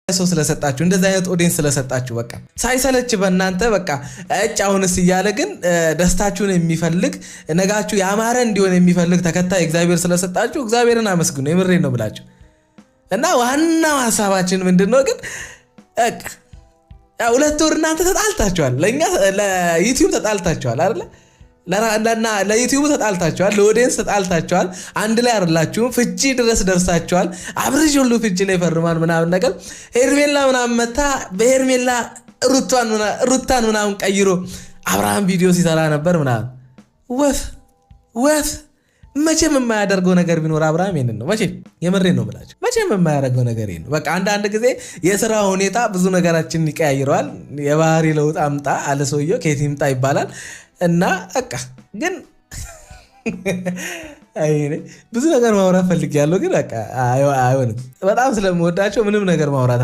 ሰው ስለሰጣችሁ እንደዛ አይነት ኦዲየንስ ስለሰጣችሁ በቃ ሳይሰለች በእናንተ በቃ አሁንስ እያለ ግን ደስታችሁን የሚፈልግ ነጋችሁ ያማረ እንዲሆን የሚፈልግ ተከታይ እግዚአብሔር ስለሰጣችሁ እግዚአብሔርን አመስግኑ። የምሬን ነው ብላችሁ እና ዋናው ሐሳባችን ምንድነው ግን በቃ ሁለት ወር እናንተ ተጣልታችኋል፣ ለኛ ለዩቲዩብ ተጣልታችኋል አይደል? ለዩቲዩብ ተጣልታችኋል፣ ለኦዲየንስ ተጣልታችኋል፣ አንድ ላይ አይደላችሁም። ፍቺ ድረስ ደርሳችኋል። አብርሽ ሁሉ ፍቺ ላይ ፈርማን ምናምን ነገር ሄርሜላ ምናምን መታ በሄርሜላ ሩታን ምናምን ቀይሮ አብርሃም ቪዲዮ ሲሰራ ነበር ምናምን ወፍ መቼም የማያደርገው ነገር ቢኖር አብርሃም ይሄንን ነው። መቼም የምሬን ነው ብላችሁ መቼም የማያደርገው ነገር ይሄን ነው። በቃ አንድ ጊዜ የሥራ ሁኔታ ብዙ ነገራችንን ይቀያይረዋል። የባህሪ ለውጥ አምጣ አለ ሰውየው፣ ከየት ይምጣ ይባላል። እና በቃ ግን ብዙ ነገር ማውራት ፈልጌያለሁ፣ ግን በቃ አይሆንም። በጣም ስለምወዳቸው ምንም ነገር ማውራት